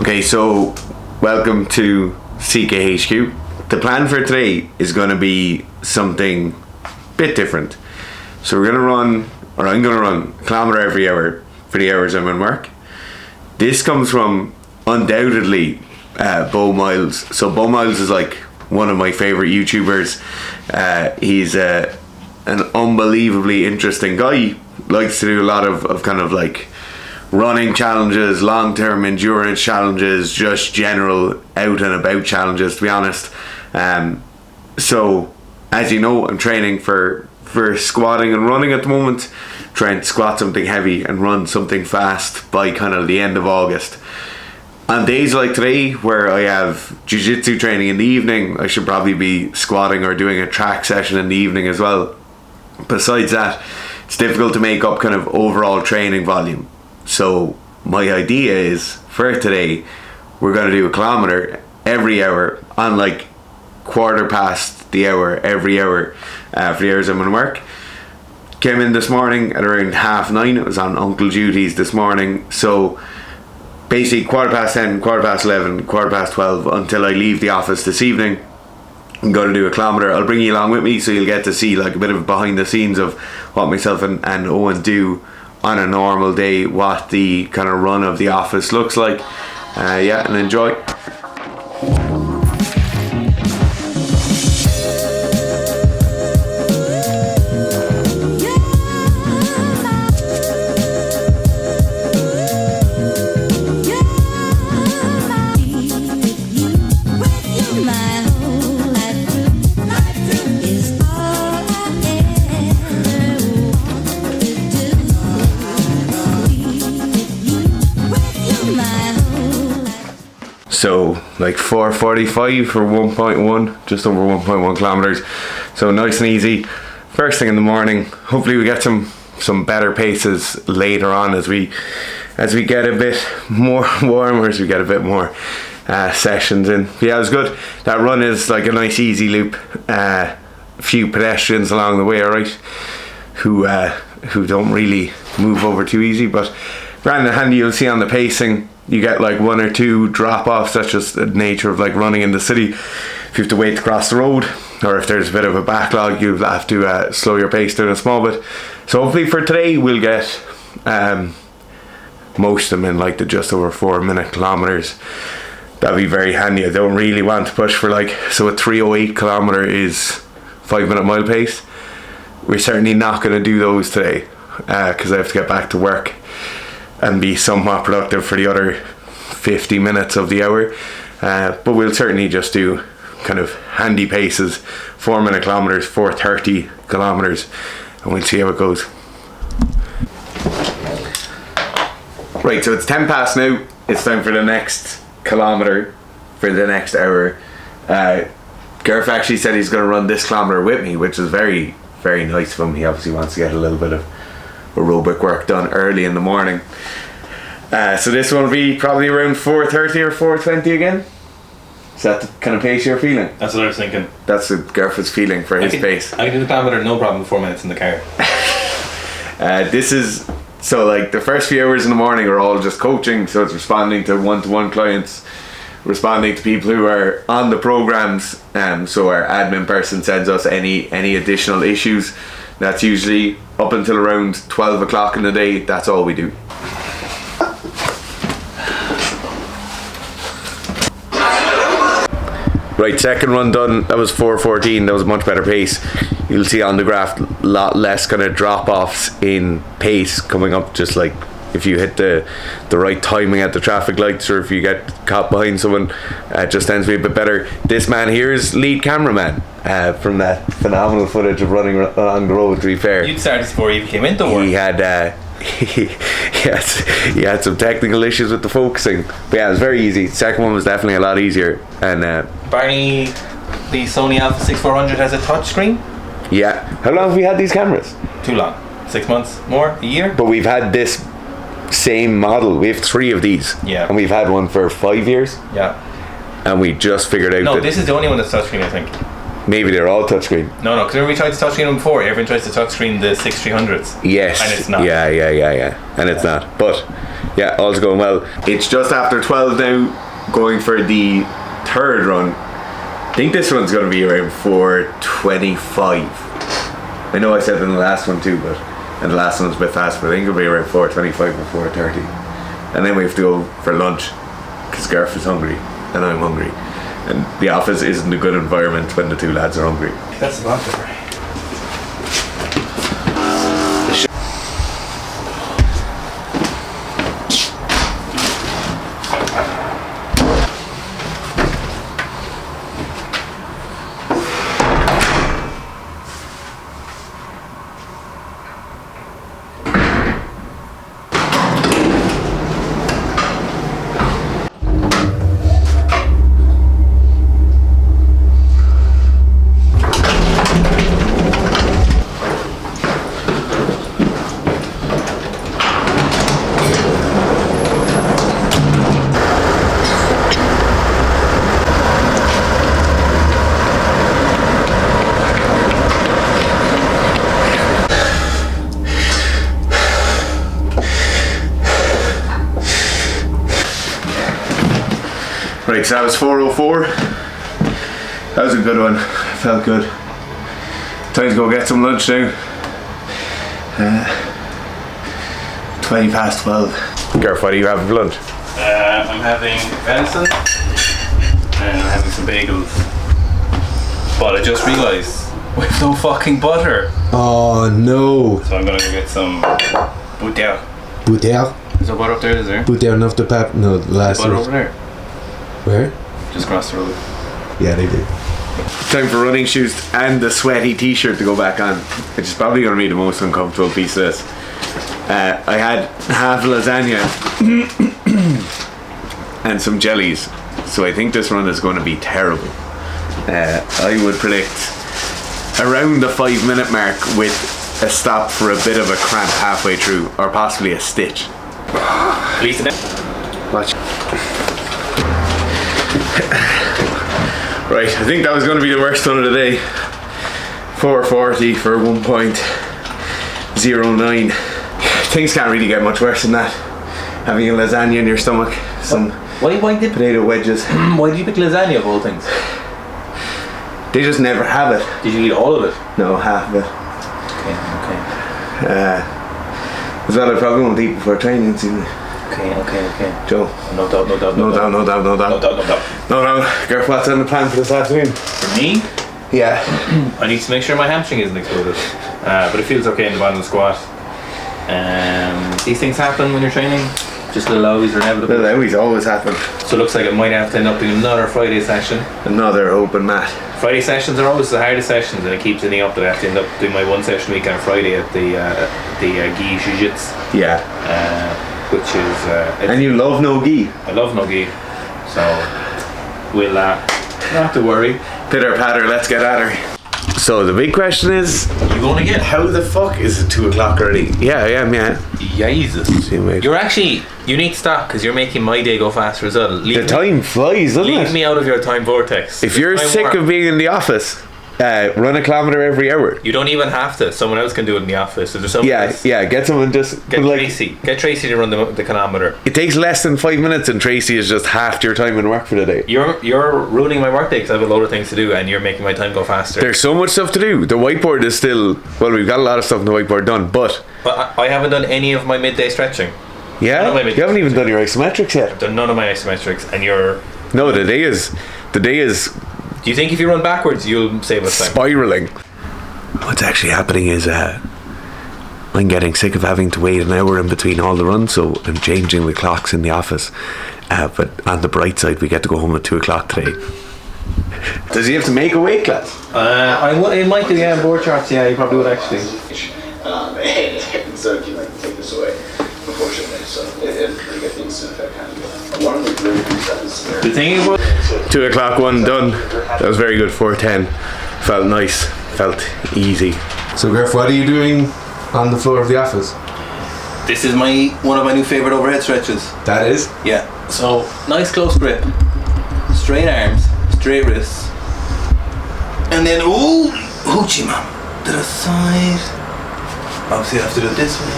Okay, so welcome to CKHQ. The plan for today is going to be something a bit different. So we're going to run, or I'm going to run a kilometer every hour for the hours I'm in work. This comes from undoubtedly Bo Miles. So Bo Miles is like one of my favourite YouTubers. He's an unbelievably interesting guy. Likes to do a lot of kind of like running challenges, long-term endurance challenges, just general out and about challenges, to be honest. So as you know, I'm training for squatting and running at the moment, trying to squat something heavy and run something fast by kind of the end of August. On days like today where I have jiu-jitsu training in the evening, I should probably be squatting or doing a track session in the evening as well. Besides that, it's difficult to make up kind of overall training volume. So my idea is, for today, we're going to do a kilometer every hour on like quarter past the hour every hour for the hours I'm going to work. Came in this morning at around 9:30. It was on Uncle Duty's this morning. So basically 10:15, 11:15, 12:15 until I leave the office this evening. I'm going to do a kilometer. I'll bring you along with me so you'll get to see like a bit of behind the scenes of what myself and Owen do on a normal day, what the kind of run of the office looks like. And enjoy. So like 4:45 for 1.1, just over 1.1 kilometers. So nice and easy. First thing in the morning. Hopefully we get some better paces later on as we get a bit more warmer, as we get a bit more sessions in. But yeah, it was good. That run is like a nice easy loop. A few pedestrians along the way, alright, who don't really move over too easy, but grand and handy. You'll see on the pacing you get like one or two drop offs. That's just the nature of like running in the city. If you have to wait to cross the road, or if there's a bit of a backlog, you have to slow your pace down a small bit. So hopefully for today we'll get most of them in like the just over 4 minute kilometers. That'd be very handy. I don't really want to push for like, so a 3:08 kilometer is 5 minute mile pace. We're certainly not going to do those today because I have to get back to work and be somewhat productive for the other 50 minutes of the hour. But we'll certainly just do kind of handy paces, 4 minute kilometers, 4:30 kilometers, and we'll see how it goes. Right, so it's 10 past now. It's time for the next kilometer, for the next hour. Gareth actually said he's going to run this kilometer with me, which is very, very nice of him. He obviously wants to get a little bit of aerobic work done early in the morning. So this one will be probably around 4:30 or 4:20 again. Is that the kind of pace you're feeling? That's what I was thinking. That's what Gareth is feeling for his pace. I can do the kilometer no problem, 4 minutes in the car. This is, so like the first few hours in the morning are all just coaching, so it's responding to one-to-one clients, responding to people who are on the programs. So our admin person sends us any additional issues. That's usually up until around 12 o'clock in the day. That's all we do. Right, second run done. That was 4:14. That was a much better pace. You'll see on the graph a lot less kind of drop offs in pace coming up, just like if you hit the right timing at the traffic lights, or if you get caught behind someone, it just tends to be a bit better. This man here is lead cameraman from that phenomenal footage of running along the road, to be fair. You'd started before you even came into work. He had he had some technical issues with the focusing, but yeah, it was very easy. The second one was definitely a lot easier. And Barney, the Sony Alpha 6400 has a touch screen. Yeah. How long have we had these cameras? Too long. 6 months? More? A year? But we've had this same model. We have 3 of these. Yeah. And we've had one for 5 years. Yeah. And we just figured out No, this is the only one that's touchscreen, I think. Maybe they're all touchscreen. No, because remember we tried to touchscreen them before. Everyone tries to touchscreen the 6300s. Yes. And it's not. Yeah. And it's not. But yeah, all's going well. It's just after 12 now, going for the third run. I think this one's going to be around 4:25. I know I said in the last one too, and the last one's a bit fast, but I think it'll be around 4:25 or 4:30. And then we have to go for lunch because Gareth is hungry and I'm hungry. And the office isn't a good environment when the two lads are hungry. That's a lot different. Right, so that was 4:04. That was a good one. Felt good. Time to go get some lunch now. 20 past 12. Gareth, what do you have for lunch? I'm having venison and I'm having some bagels. But I just realised we have no fucking butter. Oh no. So I'm gonna go get some butter. Butter? Is there butter up there? Is there? Butter enough to pap? No, the last Butter one. over there. Where? Just across the road. Yeah, they do. Time for running shoes and the sweaty t-shirt to go back on, which is probably going to be the most uncomfortable piece of this. I had half lasagna and some jellies, so I think this run is going to be terrible. I would predict around the 5-minute mark with a stop for a bit of a cramp halfway through, or possibly a stitch. At least Watch. Right, I think that was going to be the worst one of the day. 4:40 for 1.09. Things can't really get much worse than that. Having a lasagna in your stomach, some why did potato wedges. why did you pick lasagna of all things? They just never have it. Did you eat all of it? No, half of it. Okay. As well, I probably won't eat before training soon. Okay. Joe. No doubt. No doubt. No doubt. No, Gareth, what's on the plan for this afternoon? For me, Yeah. I need to make sure my hamstring isn't exploded. But it feels okay in the bottom of the squat. These things happen when you're training. Just little owies are inevitable. Well, that always happen. So it looks like it might have to end up doing another Friday session. Another open mat. Friday sessions are always the hardest sessions, and it keeps ending up that I have to end up doing my one session a week on Friday at the gi jiu-jitsu. Yeah. Which is And you love no gi. I love no gi, so we'll not have to worry. Pitter patter, let's get at her. So the big question is, You gonna get how the fuck is it 2 o'clock already? Yeah, yeah. Jesus. You're actually, you need to stop because you're making my day go faster as well. The time flies, doesn't Leave it? me out of your time vortex. If you're sick of being in the office, run a kilometer every hour. You don't even have to. Someone else can do it in the office. Is there someone else? Yeah. Get someone just Get like, Tracy. Get Tracy to run the kilometer. it takes less than 5 minutes, and Tracy is just half your time in work for the day. You're ruining my workday because I have a load of things to do, and you're making my time go faster. There's so much stuff to do. The whiteboard is still, well, we've got a lot of stuff on the whiteboard done, but But I haven't done any of my midday stretching. yeah, None of my you haven't even done your isometrics yet. I've done none of my isometrics, and you're. No, the day is Do you think if you run backwards, you'll save us time? spiraling. What's actually happening is I'm getting sick of having to wait an hour in between all the runs, so I'm changing the clocks in the office. But on the bright side, we get to go home at 2 o'clock today. Does he have to make a weight class? It might do, yeah, board charts, yeah, you probably would actually. And so if you like to take this away, unfortunately, so if you get things to affect kind of one of the really good stuff. The thing is, 2 o'clock one done. That was very good. 4:10. Felt nice. Felt easy. So, Griff, what are you doing on the floor of the office? this is one of my new favourite overhead stretches. That is? Yeah, so nice close grip, straight arms, straight wrists, And then, ooh, hoochie mama, to the side. Obviously, I have to do it this way.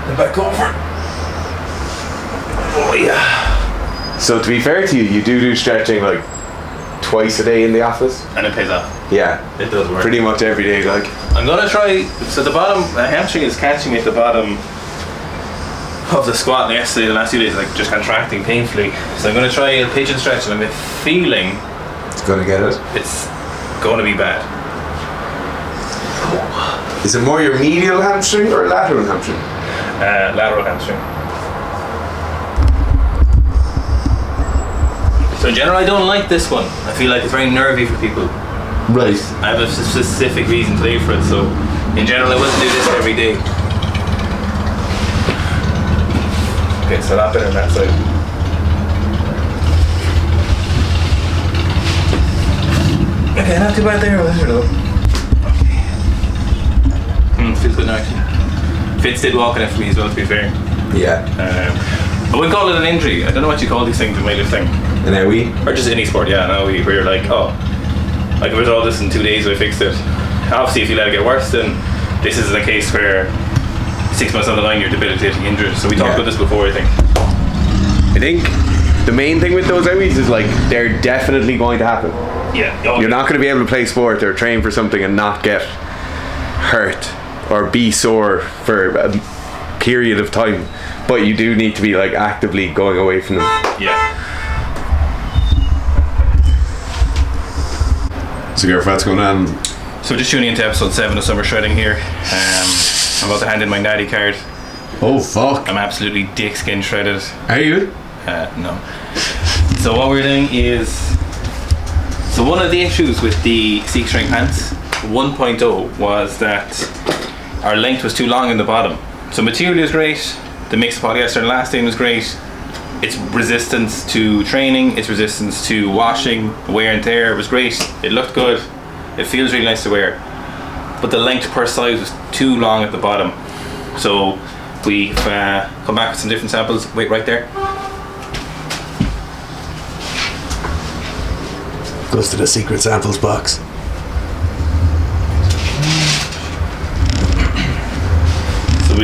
Then back over. Oh yeah. So to be fair to you, you do stretching like twice a day in the office? And it pays off. Yeah. It does work. Pretty much every day, like. I'm gonna try, so the bottom, hamstring is catching me at the bottom of the squat, and yesterday, the last 2 days, like just contracting painfully. So I'm gonna try a pigeon stretch, and I'm feeling It's gonna get it. it's gonna be bad. Is it more your medial hamstring or lateral hamstring? Lateral hamstring. So in general, I don't like this one. I feel like it's very nervy for people. Right. I have a specific reason today for it, so in general, I wouldn't do this every day. Okay, so a lot better on that side. Okay, not too bad there, though. Feels good now, actually. Fitz did walk in it for me as well, to be fair. Yeah. I wouldn't call it an injury. I don't know what you call these things in weightlifting. And now we? Or just any sport, yeah, no, where you're like, oh, I can resolve this in 2 days, so I fixed it. Obviously, if you let it get worse, then this is a case where 6 months down the line you're debilitating injured. So we talked about this before, I think. I think the main thing with those owies is like they're definitely going to happen. Yeah. You're not going to be able to play sport or train for something and not get hurt or be sore for a period of time. But you do need to be like actively going away from them. Yeah. So your fat's going on. So just tuning into episode 7 of Summer Shredding here. I'm about to hand in my natty card. Oh fuck. I'm absolutely dick skin shredded. Are you? No. So what we're doing is, so one of the issues with the Seek String pants 1.0 was that our length was too long in the bottom. So material is great, the mix of polyester and elastane was great, its resistance to training, its resistance to washing, wear and tear was great, it looked good, it feels really nice to wear, but the length per size was too long at the bottom. So we've come back with some different samples. Wait, right there. Goes to the secret samples box. So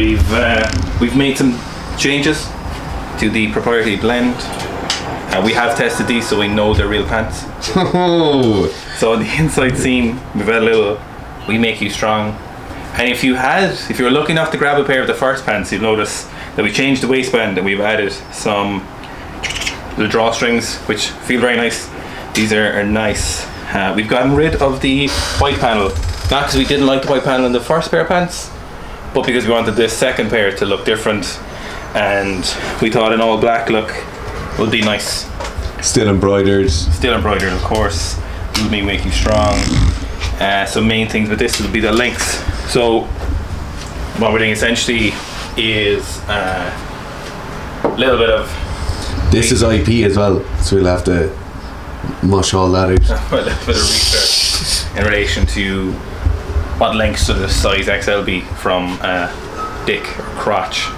we've made some changes to the proprietary blend. We have tested these, so we know they're real pants. Oh. So on the inside seam, we've had a little "We Make You Strong." And if you were lucky enough to grab a pair of the first pants, you'll notice that we changed the waistband and we've added some little drawstrings, which feel very nice. These are nice. We've gotten rid of the white panel, not because we didn't like the white panel in the first pair of pants, but because we wanted this second pair to look different, and we thought an all black look would be nice. Still embroidered. Still embroidered, of course. Will make you strong. Some main things with this will be the lengths. So what we're doing essentially is a little bit of. This is IP as well, so we'll have to mush all that out. A little bit of research in relation to what lengths should the size XL be from dick or crotch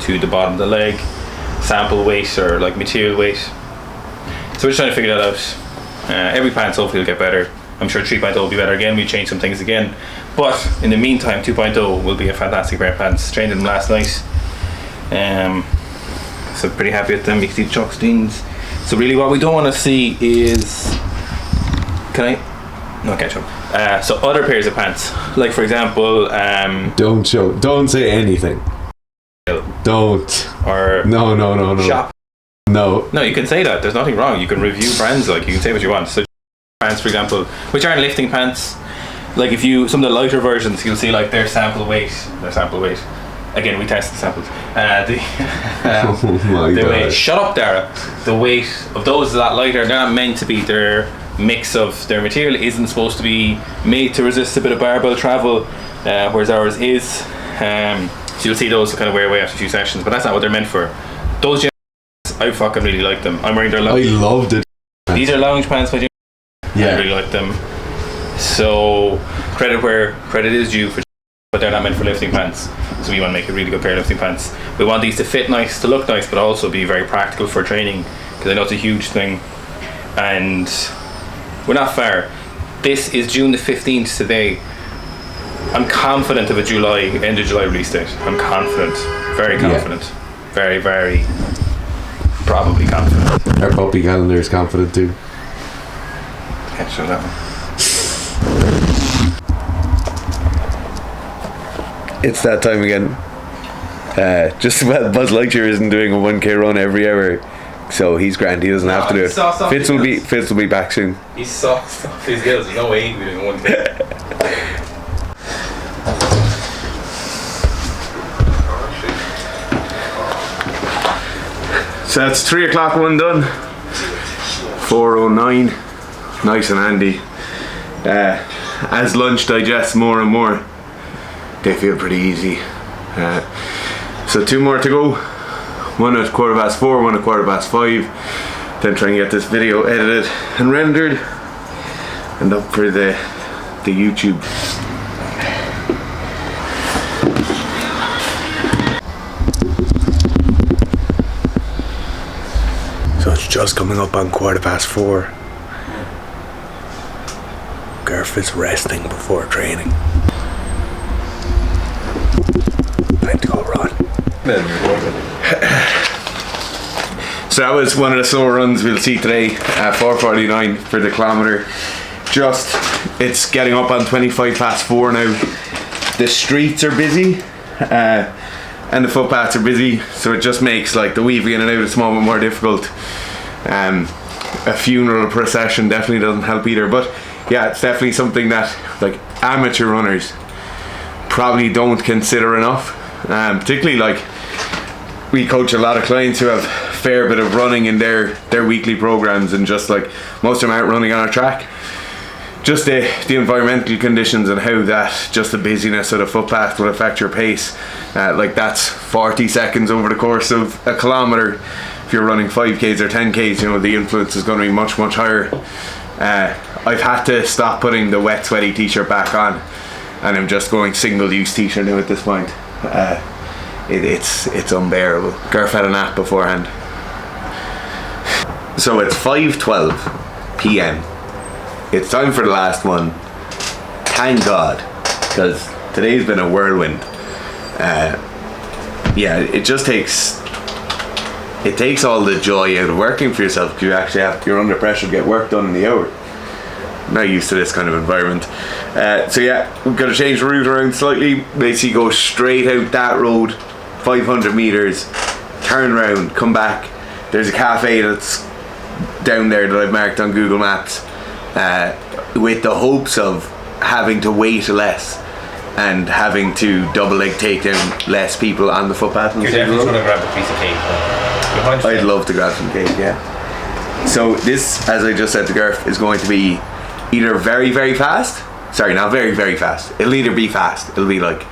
to the bottom of the leg, sample weight or like material weight. So we're just trying to figure that out. Every pants hopefully will get better. I'm sure 3.0 will be better again. We change some things again, but in the meantime 2.0 will be a fantastic pair of pants. Trained them last night, so pretty happy with them. You can see the chalk stains. So really what we don't want to see is, can I? No, catch up. So other pairs of pants, like for example, Don't say anything. Don't. Or No. shop. No. No, you can say that. There's nothing wrong. You can review brands. Like you can say what you want. So pants, for example, which aren't lifting pants. Like if you some of the lighter versions, you'll see like their sample weight. Again, we tested the samples. Oh my The god. weight. Shut up, Daire. The weight of those is a lot lighter. They're not meant to be. Their mix of their material isn't supposed to be made to resist a bit of barbell travel, whereas ours is. So you'll see those kind of wear away after a few sessions, but that's not what they're meant for. Those I fucking really like them. I'm wearing their I loved it. These are lounge pants by Jim. Yeah. I really like them. So credit where credit is due for, but they're not meant for lifting pants. So we want to make a really good pair of lifting pants. We want these to fit nice, to look nice, but also be very practical for training, because I know it's a huge thing, and we're not far. This is June the 15th today. I'm confident of a end of July release date. I'm confident. Very confident. Very, very probably confident. Our puppy calendar is confident too. Can't show that one. It's that time again. Buzz Lightyear isn't doing a 1k run every hour, so he's grand. He doesn't have to do it. Fitz will be back soon. He's soft off his gills. There's no way he can be doing 1k. So that's 3 o'clock one done. 4:09. Nice and handy. As lunch digests more and more, they feel pretty easy. So 2 more to go. One at 4:15, one at 5:15. Then try and get this video edited and rendered and up for the YouTube. So it's just coming up on 4:15. Garth is resting before training. Time to go run. So that was one of the slower runs we'll see today at 4:49 for the kilometer. It's getting up on 4:25 now. The streets are busy and the footpaths are busy, so it just makes like the weaving in and out a small bit more difficult. A funeral procession definitely doesn't help either, but yeah, it's definitely something that like amateur runners probably don't consider enough. Particularly like we coach a lot of clients who have a fair bit of running in their weekly programs, and just like most of them aren't running on a track. Just the environmental conditions and how that just the busyness of the footpath will affect your pace. Like that's 40 seconds over the course of a kilometer. If you're running 5Ks or 10Ks, you know, the influence is going to be much, much higher. I've had to stop putting the wet, sweaty t-shirt back on, and I'm just going single-use t-shirt now at this point. It's unbearable. Garth had a nap beforehand. So it's 5:12 p.m. It's time for the last one. Thank God, because today's been a whirlwind. It just takes all the joy out of working for yourself, because you're under pressure to get work done in the hour. I'm not used to this kind of environment. We've got to change the route around slightly. Basically go straight out that road 500 meters, turn around, come back. There's a cafe that's down there that I've marked on Google Maps, with the hopes of having to wait less and having to double leg take down less people on the footpath. You're definitely going to grab a piece of cake. I'd love to grab some cake, yeah. So this, as I just said to Garth, is going to be either very, very fast. Sorry, not very, very fast. It'll either be fast. It'll be like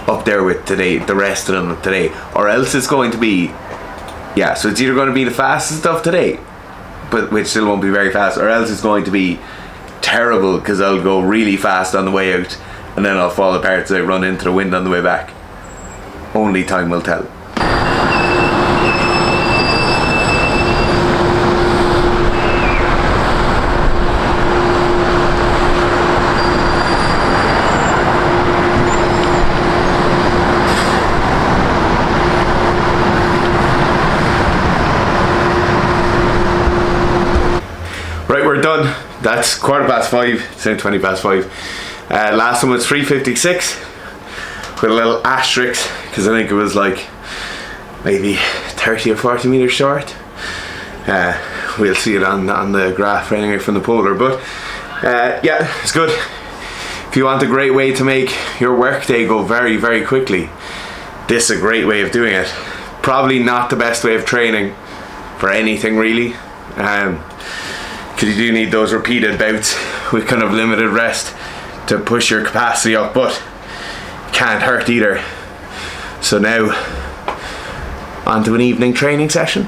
up there with today, the rest of them today, or else it's going to be, so it's either going to be the fastest stuff today, but which still won't be very fast, or else it's going to be terrible because I'll go really fast on the way out and then I'll fall apart as I run into the wind on the way back. Only time will tell. Right, we're done. That's 5:15. It's now 5:20. Last one was 3:56 with a little asterisk because I think it was like maybe 30 or 40 meters short. We'll see it on the graph anyway from the polar, but it's good. If you want a great way to make your work day go very, very quickly, this is a great way of doing it. Probably not the best way of training for anything really, because you do need those repeated bouts with kind of limited rest to push your capacity up, but can't hurt either. So now on to an evening training session.